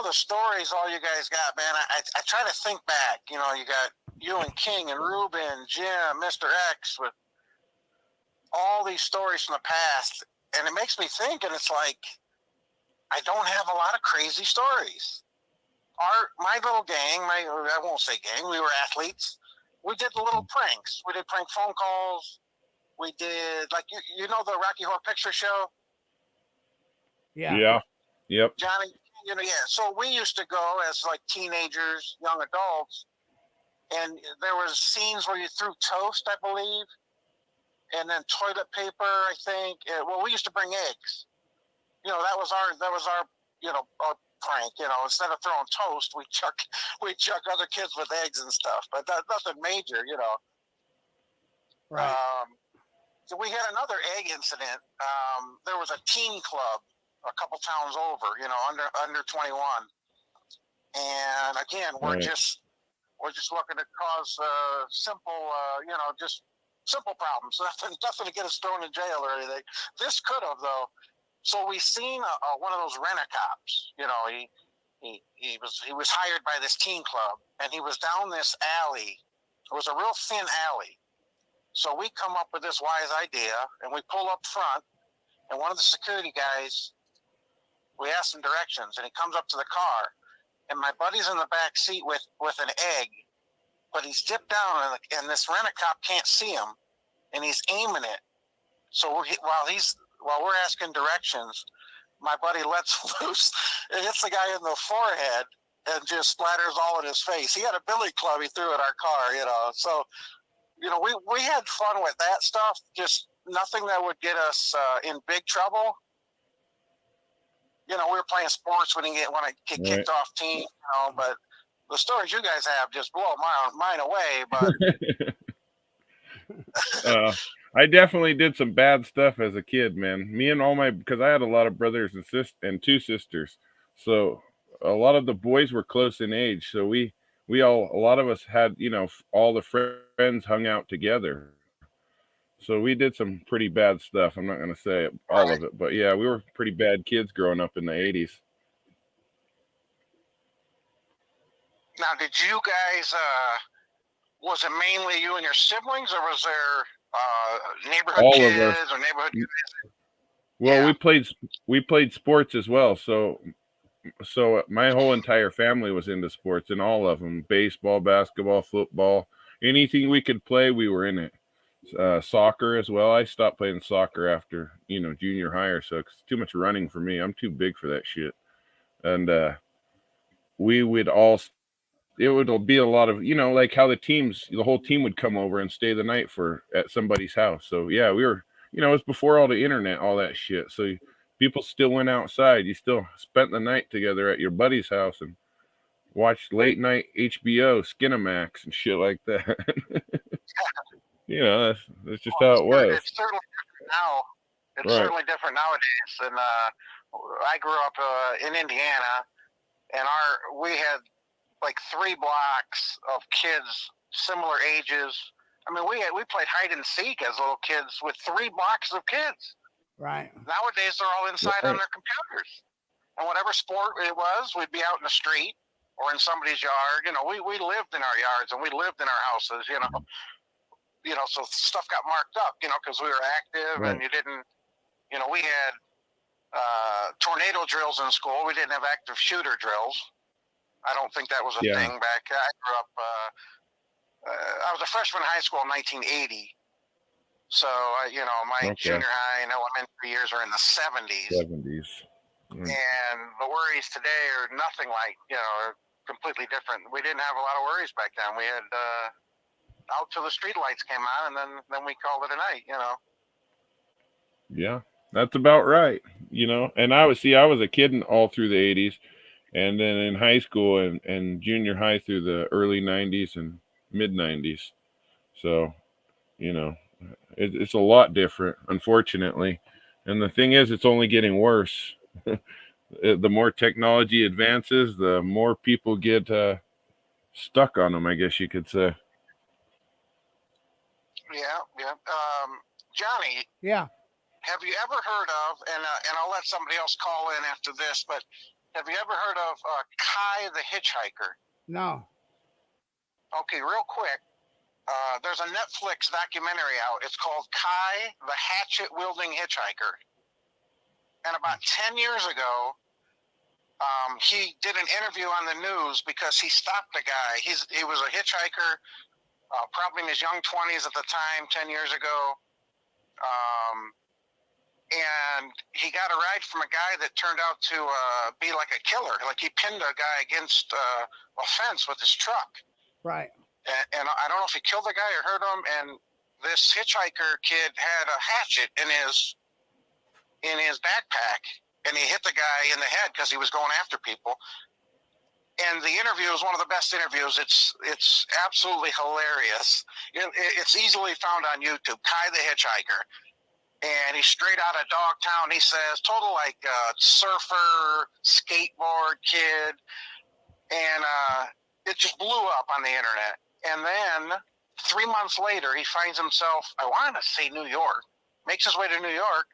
the stories all you guys got, man. I try to think back. You know, you got you and King and Ruben, Jim, Mr. X, with all these stories from the past, and it makes me think. And it's like I don't have a lot of crazy stories. My little gang, I won't say gang. We were athletes. We did little pranks. We did prank phone calls. We did you know the Rocky Horror Picture Show. Yeah. Yep. Johnny, so we used to go as like teenagers, young adults, and there was scenes where you threw toast, I believe, and then toilet paper, I think. We used to bring eggs. You know, that was our our prank. You know, instead of throwing toast, we chuck other kids with eggs and stuff, but nothing major. You know. Right. So we had another egg incident. There was a teen club a couple towns over, under 21. And again, we're just looking to cause simple, just simple problems. Nothing to get us thrown in jail or anything. This could have though. So we seen one of those rent-a-cops. You know, he was hired by this teen club, and he was down this alley. It was a real thin alley. So we come up with this wise idea, and we pull up front, and one of the security guys, we ask him directions, and he comes up to the car, and my buddy's in the back seat with an egg, but he's dipped down, and this rent-a-cop can't see him, and he's aiming it. So while we're asking directions, my buddy lets loose. It hits the guy in the forehead and just splatters all in his face. He had a billy club he threw at our car, So, we had fun with that stuff. Just nothing that would get us in big trouble. We were playing sports when I get kicked off team, but the stories you guys have just blow mine away. But I definitely did some bad stuff as a kid, man. Me and because I had a lot of brothers and 2 sisters, so a lot of the boys were close in age. So a lot of us had, all the friends hung out together. So we did some pretty bad stuff. I'm not going to say all of it, but yeah, we were pretty bad kids growing up in the 80s. Now, did you guys, was it mainly you and your siblings, or was there neighborhood all kids of us. or neighborhood guys? Well, yeah. we played sports as well. So my whole entire family was into sports, and all of them: baseball, basketball, football, anything we could play, we were in it. Soccer as well. I stopped playing soccer after junior high, so it's too much running for me. I'm too big for that shit. And it would be a lot of like how the whole team would come over and stay the night at somebody's house. So yeah, we were it was before all the internet, all that shit. So people still went outside. You still spent the night together at your buddy's house and watched late night HBO, Skinamax, and shit like that. That's just how it was. It's certainly different now. It's certainly different nowadays. And I grew up in Indiana, and we had like 3 blocks of kids similar ages. I mean, we played hide and seek as little kids with 3 blocks of kids. Right. Nowadays, they're all inside on their computers. And whatever sport it was, we'd be out in the street or in somebody's yard. We lived in our yards and we lived in our houses, so stuff got marked up, because we were active and you didn't, we had tornado drills in school. We didn't have active shooter drills. I don't think that was a thing back. I grew up I was a freshman in high school in 1980. So, my junior high and elementary years are in the 70s. 70s. And the worries today are nothing like, are completely different. We didn't have a lot of worries back then. We had out till the street lights came on, and then we called it a night, Yeah, that's about right. And I was a kid all through the 80s, and then in high school and junior high through the early 90s and mid 90s. So, it's a lot different, unfortunately. And the thing is, it's only getting worse. The more technology advances, the more people get stuck on them, I guess you could say. Yeah. Johnny. Yeah. Have you ever heard of, and I'll let somebody else call in after this, but have you ever heard of Kai the Hitchhiker? No. Okay, real quick. There's a Netflix documentary out. It's called Kai the Hatchet-Wielding Hitchhiker. And about 10 years ago, he did an interview on the news because he stopped a guy. He was a hitchhiker, probably in his young 20s at the time, 10 years ago. And he got a ride from a guy that turned out to be like a killer. Like he pinned a guy against a fence with his truck. Right. And I don't know if he killed the guy or hurt him. And this hitchhiker kid had a hatchet in his backpack, and he hit the guy in the head because he was going after people. And the interview is one of the best interviews. It's absolutely hilarious. It's easily found on YouTube. Kai the Hitchhiker. And he's straight out of Dogtown. He says, total like surfer, skateboard kid. And it just blew up on the internet. And then 3 months later, he finds himself, I want to say New York, makes his way to New York,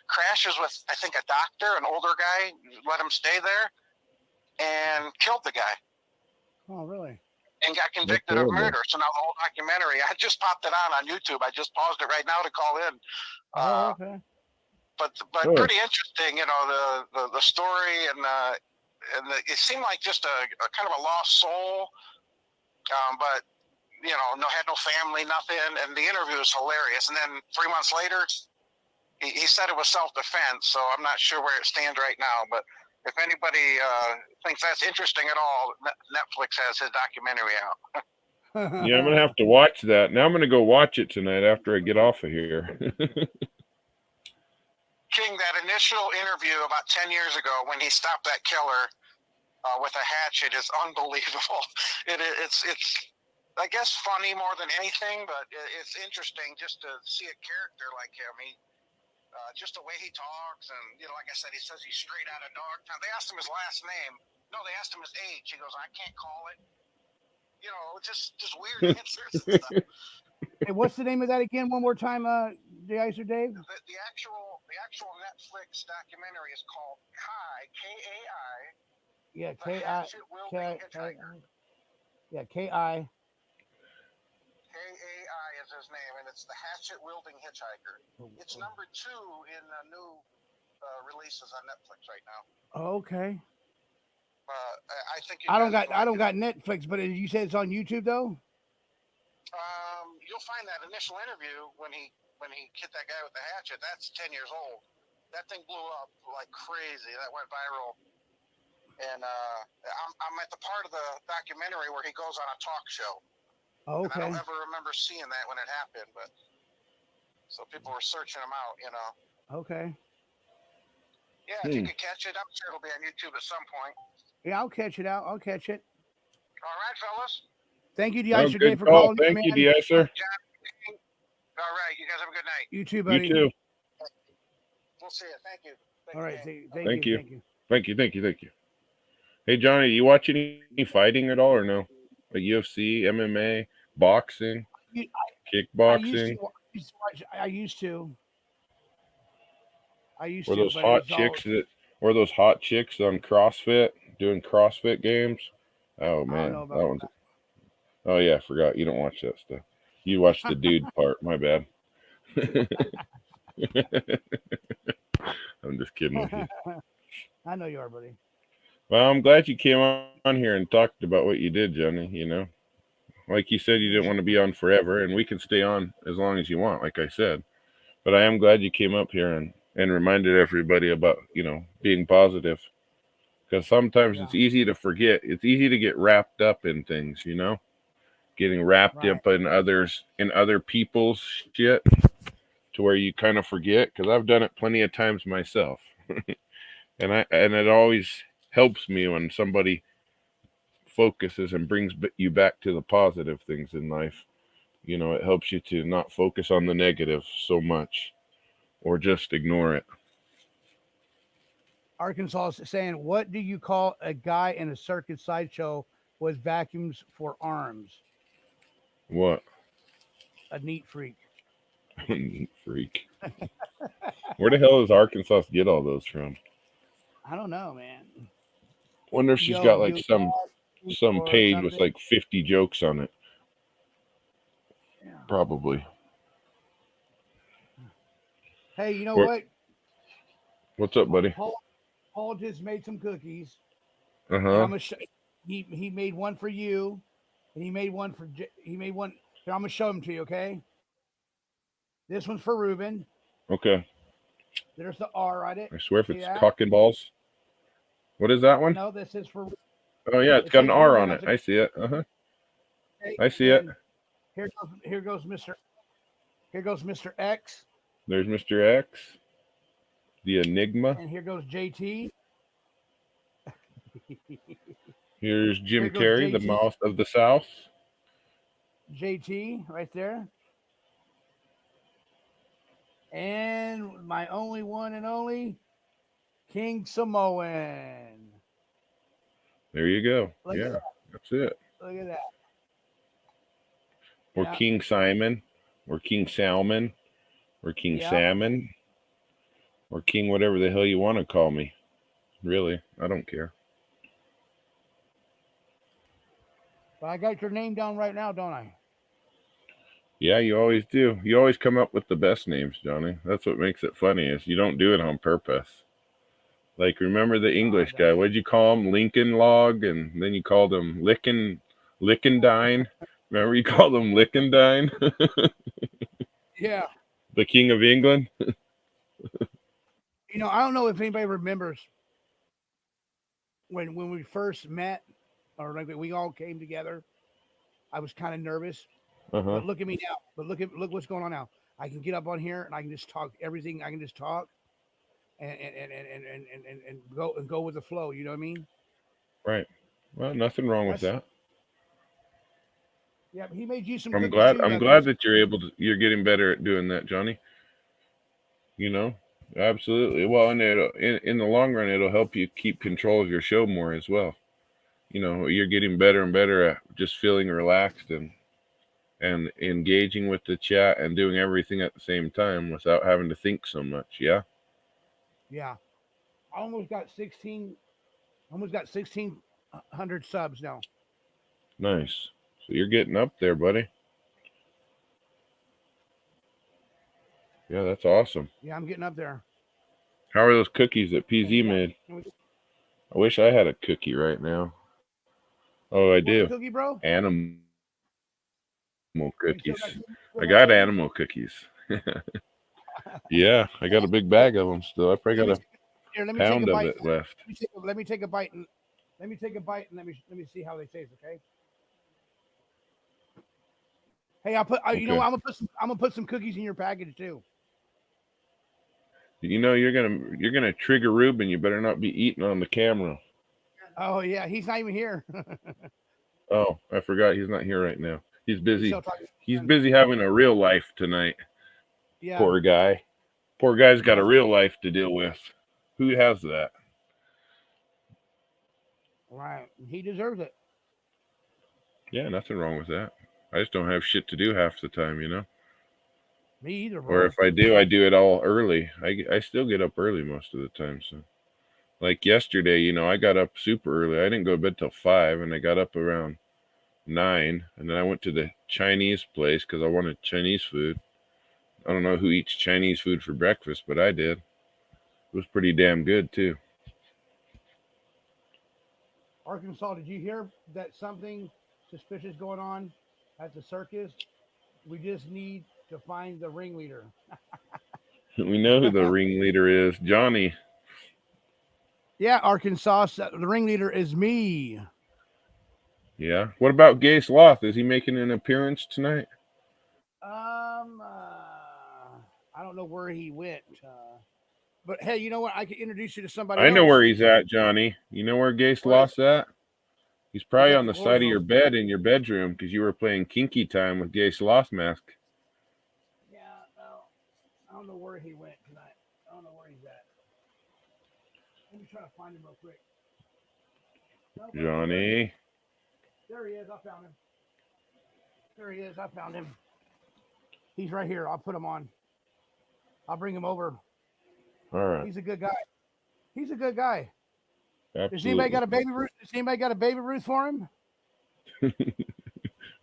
crashes with, I think, a doctor, an older guy, let him stay there, and killed the guy. Oh, really? And got convicted of murder. So now the whole documentary, I just popped it on YouTube. I just paused it right now to call in. Okay. But pretty interesting, the story and it seemed like just a kind of a lost soul, but had no family, nothing. And the interview was hilarious. And then 3 months later, he said it was self-defense. So I'm not sure where it stands right now. But if anybody thinks that's interesting at all, Netflix has his documentary out. Yeah, I'm going to have to watch that. Now I'm going to go watch it tonight after I get off of here. King, that initial interview about 10 years ago when he stopped that killer with a hatchet is unbelievable. It's I guess funny more than anything, but it's interesting just to see a character like him. Just the way he talks, and like I said, he says he's straight out of Dogtown. They asked him his last name. No, they asked him his age. He goes, I can't call it. Just weird answers and stuff. Hey, what's the name of that again? One more time, De-Icer Dave. The actual Netflix documentary is called Kai, K-A-I. Yeah, K-I. Yeah, K-I. K-A-I is his name, and it's the Hatchet-Wielding Hitchhiker. It's number 2 in new releases on Netflix right now. Okay. I think I don't got Netflix, but you said it's on YouTube though. You'll find that initial interview when he hit that guy with the hatchet. That's 10 years old. That thing blew up like crazy. That went viral. And I'm at the part of the documentary where he goes on a talk show. Okay. And I don't ever remember seeing that when it happened, but so people were searching him out, Okay. Yeah, if you could catch it, I'm sure it'll be on YouTube at some point. Yeah, I'll catch it out. I'll catch it. All right, fellas. Thank you, De-Icer Dave, for calling. Thank you, De-Icer. All right, you guys have a good night. You too, buddy. You too. We'll see you. Thank you. All right. Thank you. Hey, Johnny, do you watch any fighting at all or no? Like UFC, MMA, boxing, kickboxing? I used to. Or those hot chicks on CrossFit doing CrossFit games? Oh man, that one's. Oh yeah, I forgot. You don't watch that stuff. You watch the dude part. My bad. I'm just kidding with you. I know you are, buddy. Well, I'm glad you came on here and talked about what you did, Johnny. Like you said, you didn't want to be on forever, and we can stay on as long as you want, like I said. But I am glad you came up here and reminded everybody about, being positive. Because sometimes it's easy to forget. It's easy to get wrapped up in things, getting wrapped up in other people's shit to where you kind of forget. Because I've done it plenty of times myself. and it always helps me when somebody focuses and brings you back to the positive things in life. It helps you to not focus on the negative so much or just ignore it. Arkansas is saying, what do you call a guy in a circus sideshow with vacuums for arms? What? A neat freak. Neat freak. Where the hell does Arkansas get all those from? I don't know, man. Wonder if she's got like some page with like 50 jokes on it. Yeah. Probably. Hey, you know what? What's up, buddy? Paul just made some cookies. Uh huh. I'm gonna he made one for you, and he made one. Here, I'm gonna show them to you. Okay. This one's for Ruben. Okay. There's the R on it. I swear if it's cock and balls. What is that one? No, this is for. Oh yeah, it's got an R on it. I see it. Uh huh. I see it. Here goes Mr. X. There's Mr. X. The Enigma. And here goes JT. Here's Jim Carrey, the mouth of the South. JT, right there. And my only one and only, King Samoan. There you go. That's it. Look at that. Or King Simon, or King Salmon, or King Salmon, or King whatever the hell you want to call me. Really, I don't care. But I got your name down right now, don't I? Yeah, you always do. You always come up with the best names, Johnny. That's what makes it funny, is you don't do it on purpose. Like, remember the English guy? What'd you call him? Lincoln Log, and then you called him Lickendine. Remember you called him Lickendine? Yeah. The King of England? I don't know if anybody remembers when we first met, or like we all came together. I was kind of nervous. But look at me now. But look what's going on now. I can get up on here and I can just talk everything. I can just talk and go with the flow. You know what I mean? Right. Well, nothing wrong with that. Yeah, he made you some. I'm glad that you're getting better at doing that, Johnny. Absolutely. Well, and in the long run, it'll help you keep control of your show more as well. You're getting better and better at just feeling relaxed and engaging with the chat and doing everything at the same time without having to think so much. Yeah. Yeah. I almost got 1,600 subs now. Nice. So you're getting up there, buddy. Yeah, that's awesome. Yeah, I'm getting up there. How are those cookies that PZ made? I wish I had a cookie right now. Oh, I do. Cookie, bro? Animal cookies. I got animal cookies. Yeah, I got a big bag of them still. I probably got a pound of it left. Let me take a bite and let me see how they taste. Okay. Hey, I'm gonna put some cookies in your package too. You're gonna trigger Ruben. You better not be eating on the camera. Oh yeah, he's not even here. Oh, I forgot he's not here right now. He's busy. He's busy having a real life tonight. Yeah. Poor guy. Poor guy's got a real life to deal with. Who has that? Right. He deserves it. Yeah, nothing wrong with that. I just don't have shit to do half the time, Me either, bro. Or if I do it all early. I still get up early most of the time. So, like yesterday, I got up super early. I didn't go to bed till 5, and I got up around 9, and then I went to the Chinese place because I wanted Chinese food. I don't know who eats Chinese food for breakfast, but I did. It was pretty damn good too. Arkansas, did you hear that something suspicious going on at the circus. We just need to find the ringleader. We know who the ringleader is, Johnny. Yeah, Arkansas. The ringleader is me. Yeah. What about Gay Sloth? Is he making an appearance tonight? I don't know where he went. But hey, you know what? I can introduce you to somebody I know else. where he's at, Johnny. You know where Gay Sloth's at? He's probably at on the the glory side of hole. your bed in your bedroom because you were playing Kinky Time with Gay Sloth Mask. Yeah, no, I don't know where he went tonight. I don't know where he's at. Let me try to find him real quick. No, Johnny. there he is. I found him. There he is. I found him. He's right here. I'll put him on. I'll bring him over. All right. He's a good guy. He's a good guy. Absolutely. Does anybody got a baby Ruth? Does anybody got a baby Ruth for him?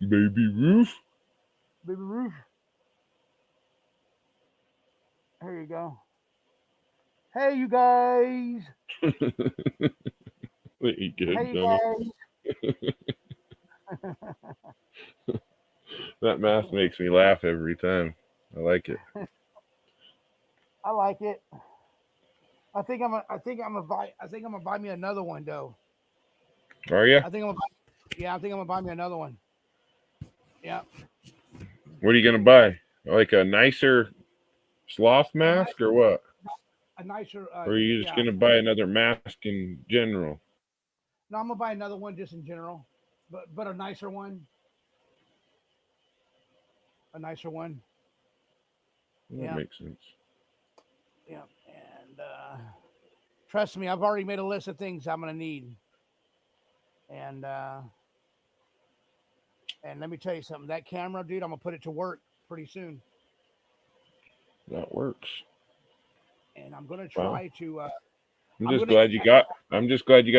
Baby Ruth? Baby Ruth. There you go. Hey, you guys. Pretty good, Hey, you Johnny. guys. That mask makes me laugh every time. I like it. I like it. I think I'm gonna buy me another one though. Are you? I think I'm gonna buy me another one. Yeah. What are you gonna buy? Like a nicer sloth mask or what? A nicer. Or are you just gonna buy another mask in general? No, I'm gonna buy another one just in general, but a nicer one. A nicer one. That makes sense. Yeah, and trust me, I've already made a list of things I'm gonna need. And let me tell you something. That camera, dude, I'm gonna put it to work pretty soon. That works. And I'm gonna try to. I'm just glad you got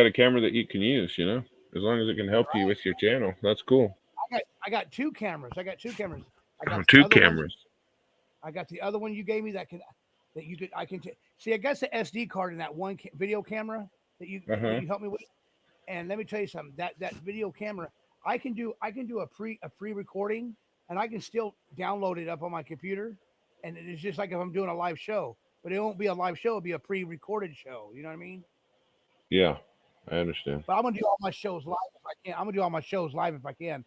a camera that you can use. You know, as long as it can help you with your channel, that's cool. I got two cameras. I got two cameras. I got the other one you gave me that I can see. I got the SD card in that one video camera that you helped me with. And let me tell you something. That video camera, I can do a pre-recording, and I can still download it up on my computer, and it's just like if I'm doing a live show. But it won't be a live show; it'll be a pre-recorded show. You know what I mean? Yeah, I understand. But I'm gonna do all my shows live if I can. I'm gonna do all my shows live if I can.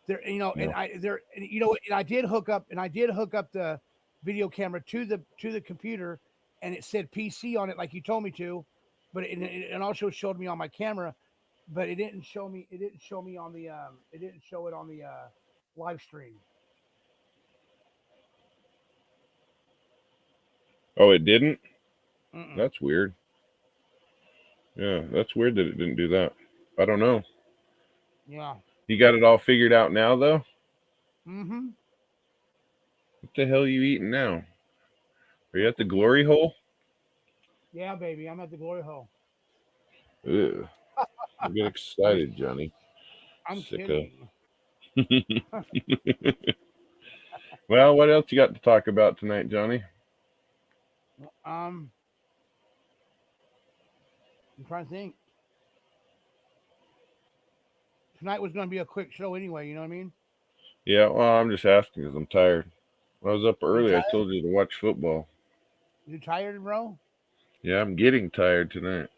There, and I did hook up the video camera to the computer, and it said PC on it like you told me to, but it also showed me on my camera, but it didn't show me on the it didn't show it on the live stream. Oh, it didn't? Mm-mm. That's weird. Yeah, that's weird that it didn't do that. I don't know. Yeah. You got it all figured out now, though? Mm-hmm. What the hell are you eating now? Are you at the glory hole? Yeah, baby, I'm at the glory hole. Ugh. You get excited, Johnny. I'm Sicko. kidding. Well, what else you got to talk about tonight, Johnny? I'm trying to think. Tonight was going to be a quick show anyway. You know what I mean? Yeah, well, I'm just asking because I'm tired. I was up early. I told you to watch football. You tired, bro? Yeah, I'm getting tired tonight.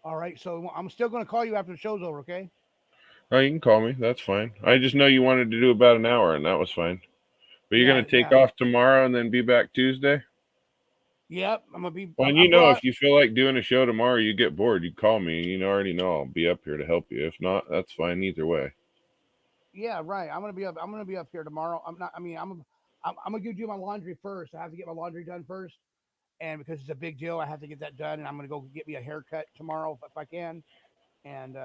All right, so I'm still going to call you after the show's over, okay? Oh, you can call me. That's fine. I just know you wanted to do about an hour, and that was fine. But you're going to take off tomorrow and then be back Tuesday? Yep, I'm going to be... Well, if you feel like doing a show tomorrow, you get bored, you call me. You already know I'll be up here to help you. If not, that's fine either way. Yeah, right. I'm going to be up here tomorrow. I'm going to do my laundry first. I have to get my laundry done first. And because it's a big deal, I have to get that done. And I'm going to go get me a haircut tomorrow if I can. And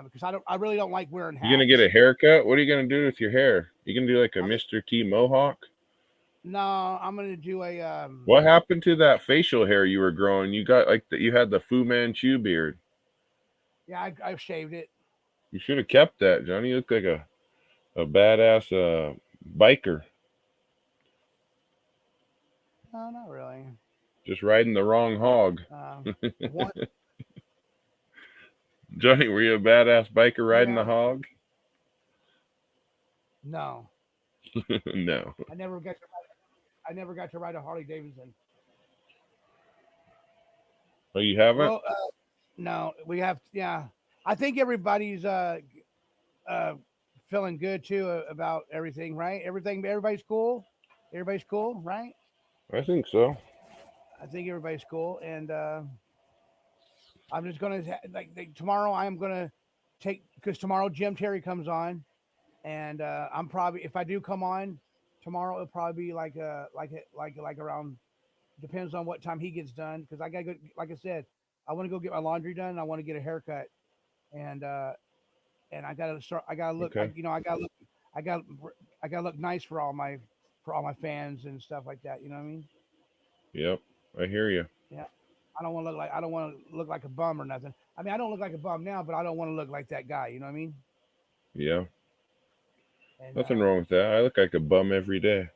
because I really don't like wearing hats. You going to get a haircut? What are you going to do with your hair? You going to do like a Mr. T mohawk? No, I'm going to do a... What happened to that facial hair you were growing? You got you had the Fu Manchu beard. Yeah, I've shaved it. You should have kept that, Johnny. You look like a badass biker. No, not really. Just riding the wrong hog. Johnny, were you a badass biker riding the hog? No, No. I never got to. I never got to ride a Harley Davidson. Oh, you haven't? Well, no, we have. Yeah, I think everybody's uh feeling good too about everything, right? Everybody's cool. Everybody's cool, right? I think so. I think everybody's cool, and I'm just gonna like tomorrow. I'm gonna take because tomorrow Jim Terry comes on, and I'm probably if I do come on tomorrow, it'll probably be like around depends on what time he gets done because I gotta go. Like I said, I want to go get my laundry done. I want to get a haircut, and I gotta start. I gotta look. Okay. I gotta look. I got I gotta look nice for all my fans and stuff like that. You know what I mean? Yep. I hear you. Yeah. I don't want to look like a bum or nothing. I mean, I don't look like a bum now, but I don't want to look like that guy. You know what I mean? Yeah. And Nothing wrong with that. I look like a bum every day.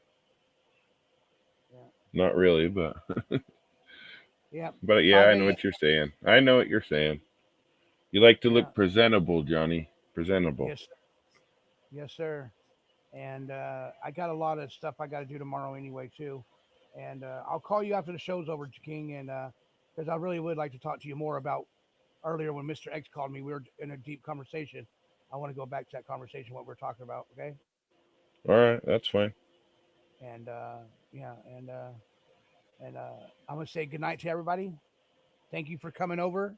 yeah, Not really, but yeah. but yeah, 5 I know a.m. what you're saying. I know what you're saying. You like to Yeah. look presentable, Johnny. Presentable. Yes, sir. Yes, sir. And I got a lot of stuff I got to do tomorrow anyway too. And I'll call you after the show's over, King, and because I really would like to talk to you more about earlier when Mr. X called me. We were in a deep conversation. I want to go back to that conversation what we're talking about. Okay. All right, that's fine. And yeah, and I'm gonna say good night to everybody. Thank you for coming over.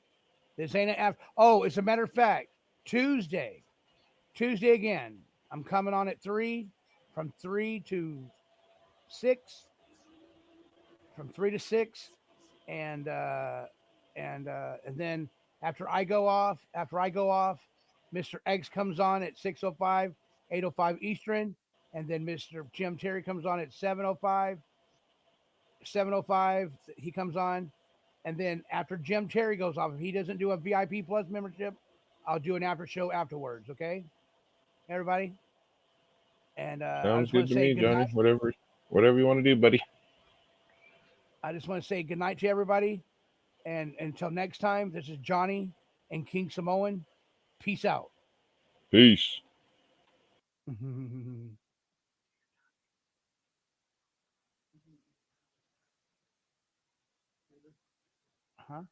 This ain't an after. Oh, as a matter of fact, Tuesday, Tuesday again. I'm coming on at 3, from 3 to 6, from 3 to 6, and and then after I go off, Mr. Eggs comes on at 6:05, 8:05 Eastern, and then Mr. Jim Terry comes on at 7:05, 7:05. He comes on, and then after Jim Terry goes off, if he doesn't do a VIP Plus membership, I'll do an after show afterwards. Okay, everybody. And I Sounds just want good to to say me, good Johnny. night. Whatever you want to do, buddy. I just want to say good night to everybody. And until next time, this is Johnny and King Samoan. Peace out. Peace. Huh?